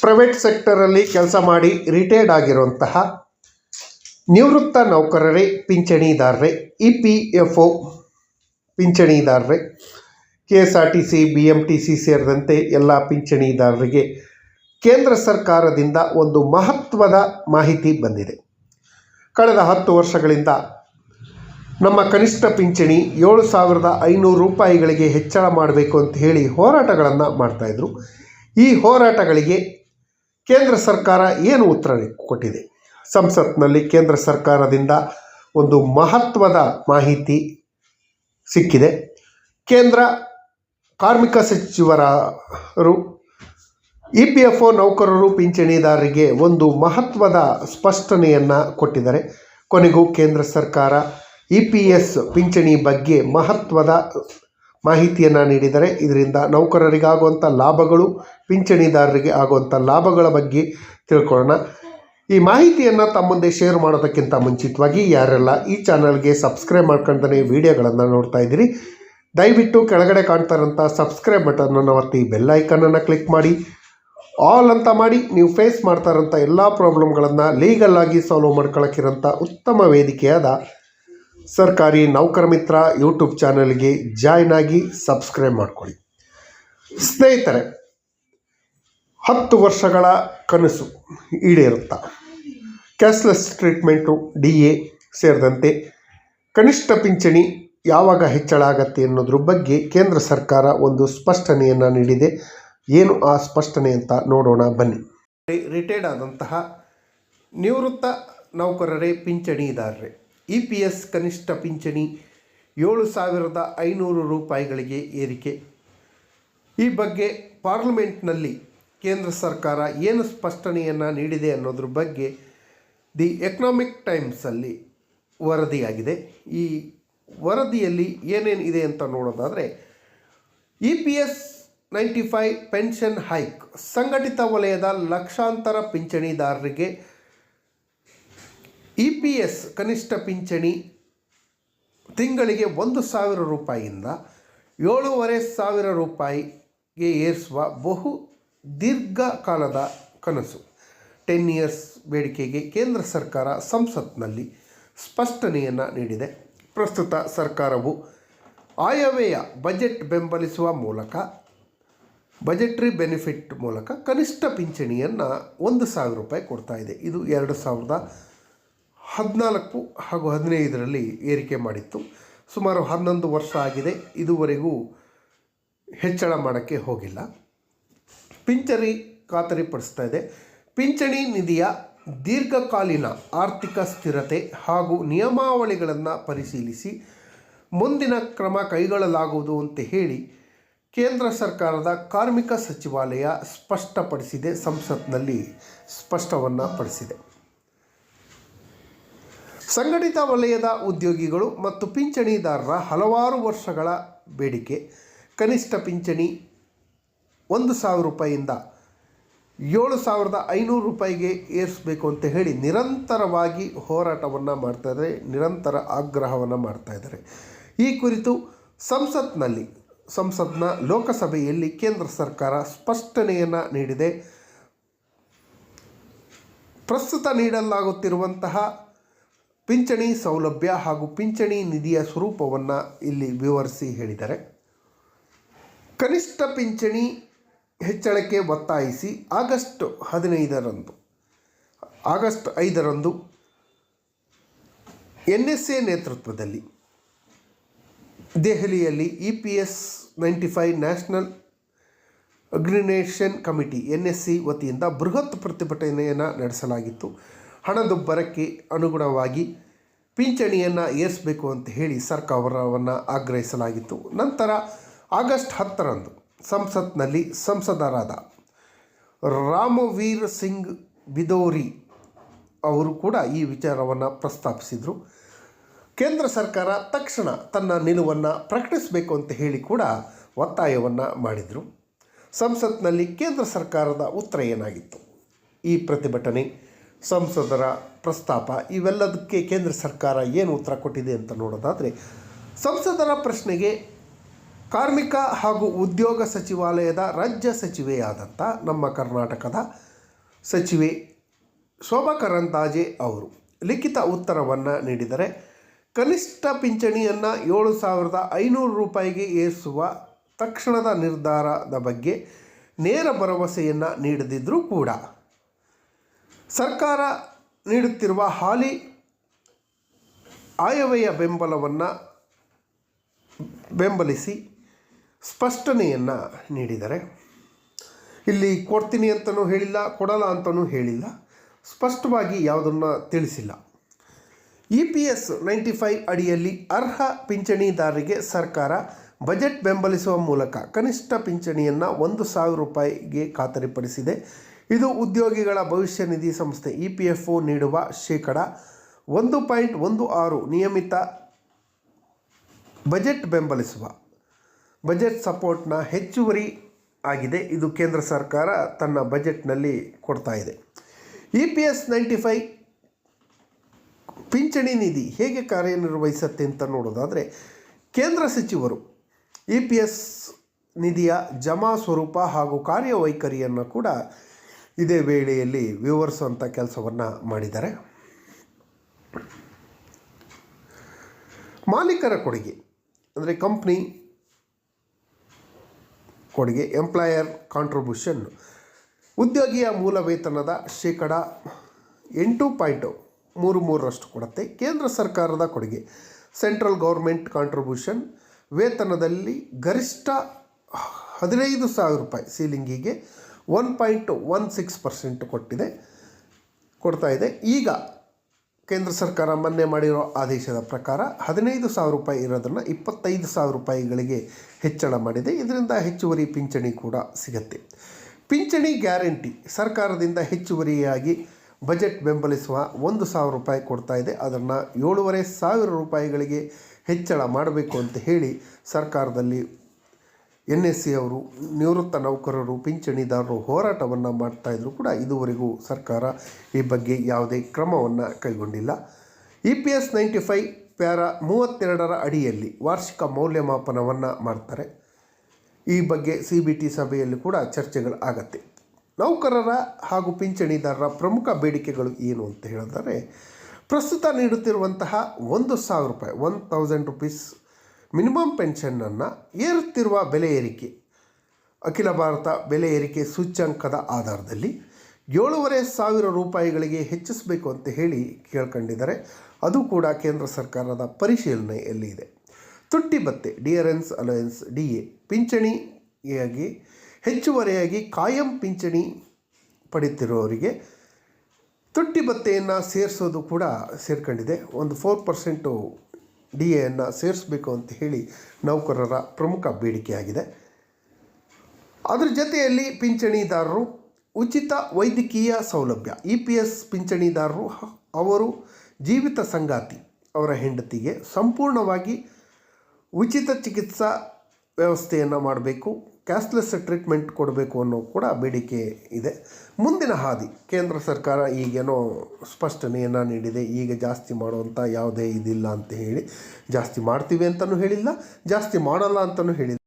Private ಸೆಕ್ಟರಲ್ಲಿ ಕೆಲಸ ಮಾಡಿ retired ಆಗಿರುವಂತಹ ನಿವೃತ್ತ ನೌಕರರೇ ಪಿಂಚಣಿದಾರರೇ EPFO ಪಿಂಚಣಿದಾರರೇ KSRTC BMTC ಸೇರಿದಂತೆ ಎಲ್ಲ ಪಿಂಚಣಿದಾರರಿಗೆ ಕೇಂದ್ರ ಸರ್ಕಾರದಿಂದ ಒಂದು ಮಹತ್ವದ ಮಾಹಿತಿ ಬಂದಿದೆ. ಕಳೆದ 10 ವರ್ಷಗಳಿಂದ ನಮ್ಮ ಕನಿಷ್ಠ ಪಿಂಚಣಿ 7,500 ರೂಪಾಯಿಗಳಿಗೆ ಹೆಚ್ಚಳ ಮಾಡಬೇಕು ಅಂತ ಹೇಳಿ ಹೋರಾಟಗಳನ್ನು ಮಾಡ್ತಾಯಿದ್ರು. ಈ ಹೋರಾಟಗಳಿಗೆ ಕೇಂದ್ರ ಸರ್ಕಾರ ಏನು ಉತ್ತರ ಕೊಟ್ಟಿದೆ? ಸಂಸತ್ನಲ್ಲಿ ಕೇಂದ್ರ ಸರ್ಕಾರದಿಂದ ಒಂದು ಮಹತ್ವದ ಮಾಹಿತಿ ಸಿಕ್ಕಿದೆ. ಕೇಂದ್ರ ಕಾರ್ಮಿಕ ಸಚಿವರು EPFO ನೌಕರರು ಪಿಂಚಣಿದಾರರಿಗೆ ಒಂದು ಮಹತ್ವದ ಸ್ಪಷ್ಟನೆಯನ್ನು ಕೊಟ್ಟಿದ್ದಾರೆ. ಕೊನೆಗೂ ಕೇಂದ್ರ ಸರ್ಕಾರ EPS ಪಿಂಚಣಿ ಬಗ್ಗೆ ಮಹತ್ವದ ಮಾಹಿತಿಯನ್ನು ನೀಡಿದರೆ ಇದರಿಂದ ನೌಕರರಿಗಾಗುವಂಥ ಲಾಭಗಳು, ಪಿಂಚಣಿದಾರರಿಗೆ ಆಗುವಂಥ ಲಾಭಗಳ ಬಗ್ಗೆ ತಿಳ್ಕೊಳ್ಳೋಣ. ಈ ಮಾಹಿತಿಯನ್ನು ತಮ್ಮ ಮುಂದೆ ಶೇರ್ ಮಾಡೋದಕ್ಕಿಂತ ಮುಂಚಿತವಾಗಿ ಯಾರೆಲ್ಲ ಈ ಚಾನಲ್ಗೆ ಸಬ್ಸ್ಕ್ರೈಬ್ ಮಾಡ್ಕೊಂಡೇ ವಿಡಿಯೋಗಳನ್ನು ನೋಡ್ತಾ ಇದ್ದೀರಿ, ದಯವಿಟ್ಟು ಕೆಳಗಡೆ ಕಾಣ್ತಾರಂಥ ಸಬ್ಸ್ಕ್ರೈಬ್ ಬಟನನ್ನು ಒತ್ತಿ ಬೆಲ್ ಐಕನನ್ನು ಕ್ಲಿಕ್ ಮಾಡಿ ಆಲ್ ಅಂತ ಮಾಡಿ ನೀವು ಫೇಸ್ ಮಾಡ್ತಾರಂಥ ಎಲ್ಲ ಪ್ರಾಬ್ಲಮ್ಗಳನ್ನು ಲೀಗಲ್ ಆಗಿ ಸಾಲ್ವ್ ಮಾಡ್ಕೊಳ್ಳೋಕ್ಕಿರೋಂಥ ಉತ್ತಮ ವೇದಿಕೆಯಾದ ಸರ್ಕಾರಿ ನೌಕರ ಮಿತ್ರ ಯೂಟ್ಯೂಬ್ ಚಾನಲ್ಗೆ ಜಾಯ್ನ್ ಆಗಿ ಸಬ್ಸ್ಕ್ರೈಬ್ ಮಾಡ್ಕೊಳ್ಳಿ. ಸ್ನೇಹಿತರೆ, 10 ವರ್ಷಗಳ ಕನಸು ಈಡೇರುತ್ತಾ ಕ್ಯಾಶ್ಲೆಸ್ ಟ್ರೀಟ್ಮೆಂಟು, DA ಸೇರಿದಂತೆ ಕನಿಷ್ಠ ಪಿಂಚಣಿ ಯಾವಾಗ ಹೆಚ್ಚಳ ಆಗತ್ತೆ ಅನ್ನೋದ್ರ ಬಗ್ಗೆ ಕೇಂದ್ರ ಸರ್ಕಾರ ಒಂದು ಸ್ಪಷ್ಟನೆಯನ್ನು ನೀಡಿದೆ. ಏನು ಆ ಸ್ಪಷ್ಟನೆ ಅಂತ ನೋಡೋಣ ಬನ್ನಿ. ರಿಟೈರ್ಡ್ ಆದಂತಹ ನಿವೃತ್ತ ನೌಕರರೇ ಪಿಂಚಣಿದಾರರೇ EPS ಕನಿಷ್ಠ ಪಿಂಚಣಿ 7,500 ರೂಪಾಯಿಗಳಿಗೆ ಏರಿಕೆ. ಈ ಬಗ್ಗೆ ಪಾರ್ಲಿಮೆಂಟ್ನಲ್ಲಿ ಕೇಂದ್ರ ಸರ್ಕಾರ ಏನು ಸ್ಪಷ್ಟನೆಯನ್ನು ನೀಡಿದೆ ಅನ್ನೋದ್ರ ಬಗ್ಗೆ ದಿ ಎಕನಾಮಿಕ್ ಟೈಮ್ಸಲ್ಲಿ ವರದಿಯಾಗಿದೆ. ಈ ವರದಿಯಲ್ಲಿ ಏನೇನು ಇದೆ ಅಂತ ನೋಡೋದಾದರೆ, EPS 95 ಪೆನ್ಷನ್ ಹೈಕ್, ಸಂಘಟಿತ ವಲಯದ ಲಕ್ಷಾಂತರ ಪಿಂಚಣಿದಾರರಿಗೆ EPS ಕನಿಷ್ಠ ಪಿಂಚಣಿ ತಿಂಗಳಿಗೆ 1,000 ರೂಪಾಯಿಯಿಂದ 7,500 ರೂಪಾಯಿಗೆ ಏರಿಸುವ ಬಹು ದೀರ್ಘಕಾಲದ ಕನಸು. 10 ಇಯರ್ಸ್ ಬೇಡಿಕೆಗೆ ಕೇಂದ್ರ ಸರ್ಕಾರ ಸಂಸತ್ನಲ್ಲಿ ಸ್ಪಷ್ಟನೆಯನ್ನು ನೀಡಿದೆ. ಪ್ರಸ್ತುತ ಸರ್ಕಾರವು ಆಯವ್ಯಯ ಬಜೆಟ್ ಬೆಂಬಲಿಸುವ ಮೂಲಕ, ಬಜೆಟ್ರಿ ಬೆನಿಫಿಟ್ ಮೂಲಕ ಕನಿಷ್ಠ ಪಿಂಚಣಿಯನ್ನು 1,000 ರೂಪಾಯಿ ಕೊಡ್ತಾ ಇದೆ. ಇದು 2014 ಹಾಗೂ 2015ರಲ್ಲಿ ಏರಿಕೆ ಮಾಡಿತ್ತು. ಸುಮಾರು 11 ವರ್ಷ ಆಗಿದೆ, ಇದುವರೆಗೂ ಹೆಚ್ಚಳ ಮಾಡೋಕ್ಕೆ ಹೋಗಿಲ್ಲ. ಪಿಂಚಣಿ ಖಾತರಿಪಡಿಸ್ತಾ ಇದೆ. ಪಿಂಚಣಿ ನಿಧಿಯ ದೀರ್ಘಕಾಲೀನ ಆರ್ಥಿಕ ಸ್ಥಿರತೆ ಹಾಗೂ ನಿಯಮಾವಳಿಗಳನ್ನು ಪರಿಶೀಲಿಸಿ ಮುಂದಿನ ಕ್ರಮ ಕೈಗೊಳ್ಳಲಾಗುವುದು ಅಂತ ಹೇಳಿ ಕೇಂದ್ರ ಸರ್ಕಾರದ ಕಾರ್ಮಿಕ ಸಚಿವಾಲಯ ಸ್ಪಷ್ಟಪಡಿಸಿದೆ, ಸಂಸತ್ನಲ್ಲಿ ಸ್ಪಷ್ಟವನ್ನು ಪಡಿಸಿದೆ. ಸಂಘಟಿತ ವಲಯದ ಉದ್ಯೋಗಿಗಳು ಮತ್ತು ಪಿಂಚಣಿದಾರರ ಹಲವಾರು ವರ್ಷಗಳ ಬೇಡಿಕೆ ಕನಿಷ್ಠ ಪಿಂಚಣಿ 1,000 ರೂಪಾಯಿಯಿಂದ 7,500 ರೂಪಾಯಿಗೆ ಏರಿಸಬೇಕು ಅಂತ ಹೇಳಿ ನಿರಂತರವಾಗಿ ಹೋರಾಟವನ್ನು ಮಾಡ್ತಾಯಿದ್ದಾರೆ, ನಿರಂತರ ಆಗ್ರಹವನ್ನು ಮಾಡ್ತಾಯಿದ್ದಾರೆ. ಈ ಕುರಿತು ಸಂಸತ್ನ ಲೋಕಸಭೆಯಲ್ಲಿ ಕೇಂದ್ರ ಸರ್ಕಾರ ಸ್ಪಷ್ಟನೆಯನ್ನು ನೀಡಿದೆ. ಪ್ರಸ್ತುತ ನೀಡಲಾಗುತ್ತಿರುವಂತಹ ಪಿಂಚಣಿ ಸೌಲಭ್ಯ ಹಾಗೂ ಪಿಂಚಣಿ ನಿಧಿಯ ಸ್ವರೂಪವನ್ನು ಇಲ್ಲಿ ವಿವರಿಸಿ ಹೇಳಿದ್ದಾರೆ. ಕನಿಷ್ಠ ಪಿಂಚಣಿ ಹೆಚ್ಚಳಕ್ಕೆ ಒತ್ತಾಯಿಸಿ ಆಗಸ್ಟ್ 5ರಂದು NSA ನೇತೃತ್ವದಲ್ಲಿ ದೆಹಲಿಯಲ್ಲಿ EPS 95 national aggregation committee NSC ವತಿಯಿಂದ ಬೃಹತ್ ಪ್ರತಿಭಟನೆಯನ್ನು ನಡೆಸಲಾಗಿತ್ತು. ಹಣದುಬ್ಬರಕ್ಕೆ ಅನುಗುಣವಾಗಿ ಪಿಂಚಣಿಯನ್ನು ಏರಿಸಬೇಕು ಅಂತ ಹೇಳಿ ಸರ್ಕಾರವನ್ನು ಆಗ್ರಹಿಸಲಾಗಿತ್ತು. ನಂತರ ಆಗಸ್ಟ್ 10ರಂದು ಸಂಸತ್ನಲ್ಲಿ ಸಂಸದರಾದ ರಾಮವೀರ್ ಸಿಂಗ್ ಬಿದೋರಿ ಅವರು ಕೂಡ ಈ ವಿಚಾರವನ್ನು ಪ್ರಸ್ತಾಪಿಸಿದರು. ಕೇಂದ್ರ ಸರ್ಕಾರ ತಕ್ಷಣ ತನ್ನ ನಿಲುವನ್ನು ಪ್ರಕಟಿಸಬೇಕು ಅಂತ ಹೇಳಿ ಕೂಡ ಒತ್ತಾಯವನ್ನು ಮಾಡಿದರು. ಸಂಸತ್ನಲ್ಲಿ ಕೇಂದ್ರ ಸರ್ಕಾರದ ಉತ್ತರ ಏನಾಗಿತ್ತು? ಈ ಪ್ರತಿಭಟನೆ, ಸಂಸದರ ಪ್ರಸ್ತಾಪ, ಇವೆಲ್ಲದಕ್ಕೆ ಕೇಂದ್ರ ಸರ್ಕಾರ ಏನು ಉತ್ತರ ಕೊಟ್ಟಿದೆ ಅಂತ ನೋಡೋದಾದರೆ, ಸಂಸದರ ಪ್ರಶ್ನೆಗೆ ಕಾರ್ಮಿಕ ಹಾಗೂ ಉದ್ಯೋಗ ಸಚಿವಾಲಯದ ರಾಜ್ಯ ಸಚಿವೆಯಾದಂಥ ನಮ್ಮ ಕರ್ನಾಟಕದ ಸಚಿವೆ ಶೋಭಾ ಕರಂದ್ಲಾಜೆ ಅವರು ಲಿಖಿತ ಉತ್ತರವನ್ನು ನೀಡಿದರೆ, ಕನಿಷ್ಠ ಪಿಂಚಣಿಯನ್ನು 7,500 ರೂಪಾಯಿಗೆ ಏರಿಸುವ ತಕ್ಷಣದ ನಿರ್ಧಾರದ ಬಗ್ಗೆ ನೇರ ಭರವಸೆಯನ್ನು ನೀಡದಿದ್ದರೂ ಕೂಡ ಸರ್ಕಾರ ನೀಡುತ್ತಿರುವ ಹಾಲಿ ಆಯವ್ಯಯ ಬೆಂಬಲವನ್ನು ಬೆಂಬಲಿಸಿ ಸ್ಪಷ್ಟನೆಯನ್ನು ನೀಡಿದ್ದಾರೆ. ಇಲ್ಲಿ ಕೊಡ್ತೀನಿ ಅಂತಲೂ ಹೇಳಿಲ್ಲ, ಕೊಡಲ್ಲ ಅಂತಲೂ ಹೇಳಿಲ್ಲ, ಸ್ಪಷ್ಟವಾಗಿ ಯಾವುದನ್ನು ತಿಳಿಸಿಲ್ಲ. EPS 95 ಅಡಿಯಲ್ಲಿ ಅರ್ಹ ಪಿಂಚಣಿದಾರರಿಗೆ ಸರ್ಕಾರ ಬಜೆಟ್ ಬೆಂಬಲಿಸುವ ಮೂಲಕ ಕನಿಷ್ಠ ಪಿಂಚಣಿಯನ್ನು 1,000 ರೂಪಾಯಿಗೆ ಖಾತರಿಪಡಿಸಿದೆ. ಇದು ಉದ್ಯೋಗಿಗಳ ಭವಿಷ್ಯ ನಿಧಿ ಸಂಸ್ಥೆ EPFO ನೀಡುವ ಶೇಕಡ 1.16 ನಿಯಮಿತ ಬಜೆಟ್ ಬೆಂಬಲಿಸುವ ಬಜೆಟ್ ಸಪೋರ್ಟ್ನ ಹೆಚ್ಚುವರಿ ಆಗಿದೆ. ಇದು ಕೇಂದ್ರ ಸರ್ಕಾರ ತನ್ನ ಬಜೆಟ್ನಲ್ಲಿ ಕೊಡ್ತಾ ಇದೆ. EPS 95 ಪಿಂಚಣಿ ನಿಧಿ ಹೇಗೆ ಕಾರ್ಯನಿರ್ವಹಿಸುತ್ತೆ ಅಂತ ನೋಡೋದಾದರೆ, ಕೇಂದ್ರ ಸಚಿವರು EPS ನಿಧಿಯ ಜಮಾ ಸ್ವರೂಪ ಹಾಗೂ ಕಾರ್ಯವೈಖರಿಯನ್ನು ಕೂಡ ಇದೇ ವೇಳೆಯಲ್ಲಿ ವಿವರಿಸುವಂಥ ಕೆಲಸವನ್ನು ಮಾಡಿದ್ದಾರೆ. ಮಾಲೀಕರ ಕೊಡುಗೆ ಅಂದರೆ ಕಂಪ್ನಿ ಕೊಡುಗೆ, ಎಂಪ್ಲಾಯರ್ ಕಾಂಟ್ರಿಬ್ಯೂಷನ್, ಉದ್ಯೋಗಿಯ ಮೂಲ ವೇತನದ ಶೇಕಡ 8.33% ಕೊಡುತ್ತೆ. ಕೇಂದ್ರ ಸರ್ಕಾರದ ಕೊಡುಗೆ ಸೆಂಟ್ರಲ್ ಗೌರ್ಮೆಂಟ್ ಕಾಂಟ್ರಿಬ್ಯೂಷನ್ ವೇತನದಲ್ಲಿ ಗರಿಷ್ಠ 15,000 ರೂಪಾಯಿ ಸೀಲಿಂಗಿಗೆ 1.16% ಕೊಡ್ತಾ ಇದೆ. ಈಗ ಕೇಂದ್ರ ಸರ್ಕಾರ ಮೊನ್ನೆ ಮಾಡಿರೋ ಆದೇಶದ ಪ್ರಕಾರ 15,000 ರೂಪಾಯಿ ಇರೋದನ್ನು 25,000 ರೂಪಾಯಿಗಳಿಗೆ ಹೆಚ್ಚಳ ಮಾಡಿದೆ. ಇದರಿಂದ ಹೆಚ್ಚುವರಿ ಪಿಂಚಣಿ ಕೂಡ ಸಿಗುತ್ತೆ. ಪಿಂಚಣಿ ಗ್ಯಾರಂಟಿ ಸರ್ಕಾರದಿಂದ ಹೆಚ್ಚುವರಿಯಾಗಿ ಬಜೆಟ್ ಬೆಂಬಲಿಸುವ 1,000 ರೂಪಾಯಿ ಕೊಡ್ತಾ ಇದೆ. ಅದನ್ನು 7,500 ರೂಪಾಯಿಗಳಿಗೆ ಹೆಚ್ಚಳ ಮಾಡಬೇಕು ಅಂತ ಹೇಳಿ ಸರ್ಕಾರದಲ್ಲಿ NSC ಅವರು, ನಿವೃತ್ತ ನೌಕರರು, ಪಿಂಚಣಿದಾರರು ಹೋರಾಟವನ್ನು ಮಾಡ್ತಾಯಿದ್ರು ಕೂಡ ಇದುವರೆಗೂ ಸರ್ಕಾರ ಈ ಬಗ್ಗೆ ಯಾವುದೇ ಕ್ರಮವನ್ನು ಕೈಗೊಂಡಿಲ್ಲ. EPS 95 ಪ್ಯಾರಾ 32 ಅಡಿಯಲ್ಲಿ ವಾರ್ಷಿಕ ಮೌಲ್ಯಮಾಪನವನ್ನು ಮಾಡ್ತಾರೆ. ಈ ಬಗ್ಗೆ CBT ಸಭೆಯಲ್ಲಿ ಕೂಡ ಚರ್ಚೆಗಳು ಆಗತ್ತೆ. ನೌಕರರ ಹಾಗೂ ಪಿಂಚಣಿದಾರರ ಪ್ರಮುಖ ಬೇಡಿಕೆಗಳು ಏನು ಅಂತ ಹೇಳಿದರೆ, ಪ್ರಸ್ತುತ ನೀಡುತ್ತಿರುವಂತಹ 1,000 ರೂಪಾಯಿ 1,000 ರುಪೀಸ್ ಮಿನಿಮಮ್ ಪೆನ್ಷನ್ನನ್ನು ಏರುತ್ತಿರುವ ಬೆಲೆ ಏರಿಕೆ, ಅಖಿಲ ಭಾರತ ಬೆಲೆ ಏರಿಕೆ ಸೂಚ್ಯಂಕದ ಆಧಾರದಲ್ಲಿ 7,500 ರೂಪಾಯಿಗಳಿಗೆ ಹೆಚ್ಚಿಸಬೇಕು ಅಂತ ಹೇಳಿ ಕೇಳ್ಕೊಂಡಿದ್ದಾರೆ. ಅದು ಕೂಡ ಕೇಂದ್ರ ಸರ್ಕಾರದ ಪರಿಶೀಲನೆಯಲ್ಲಿ ಇದೆ. ತುಟ್ಟಿ ಭತ್ಯೆ ಡಿಯರೆನ್ಸ್ ಅಲವೆನ್ಸ್ DA ಪಿಂಚಣಿಯಾಗಿ ಹೆಚ್ಚುವರಿಯಾಗಿ ಕಾಯಂ ಪಿಂಚಣಿ ಪಡೆಯುತ್ತಿರುವವರಿಗೆ ತುಟ್ಟಿ ಭತ್ಯೆಯನ್ನು ಸೇರಿಸೋದು ಕೂಡ ಸೇರ್ಕೊಂಡಿದೆ. ಒಂದು 4% DAಯನ್ನು ಸೇರಿಸಬೇಕು ಅಂತ ಹೇಳಿ ನೌಕರರ ಪ್ರಮುಖ ಬೇಡಿಕೆಯಾಗಿದೆ. ಅದರ ಜೊತೆಯಲ್ಲಿ ಪಿಂಚಣಿದಾರರು ಉಚಿತ ವೈದ್ಯಕೀಯ ಸೌಲಭ್ಯ, EPS ಪಿಂಚಣಿದಾರರು ಅವರು ಜೀವಿತ ಸಂಗಾತಿ ಅವರ ಹೆಂಡತಿಗೆ ಸಂಪೂರ್ಣವಾಗಿ ಉಚಿತ ಚಿಕಿತ್ಸಾ ವ್ಯವಸ್ಥೆಯನ್ನು ಮಾಡಬೇಕು, ಕ್ಯಾಶ್ಲೆಸ್ ಟ್ರೀಟ್ಮೆಂಟ್ ಕೊಡಬೇಕು ಅನ್ನೋ ಕೂಡ ಬೇಡಿಕೆ ಇದೆ. ಮುಂದಿನ ಹಾದಿ ಕೇಂದ್ರ ಸರ್ಕಾರ ಈಗೇನೋ ಸ್ಪಷ್ಟನೆಯನ್ನು ನೀಡಿದೆ. ಈಗ ಜಾಸ್ತಿ ಮಾಡುವಂಥ ಯಾವುದೇ ಇದಿಲ್ಲ ಅಂತ ಹೇಳಿ, ಜಾಸ್ತಿ ಮಾಡ್ತೀವಿ ಅಂತಲೂ ಹೇಳಿಲ್ಲ, ಜಾಸ್ತಿ ಮಾಡಲ್ಲ ಅಂತಲೂ ಹೇಳಿಲ್ಲ.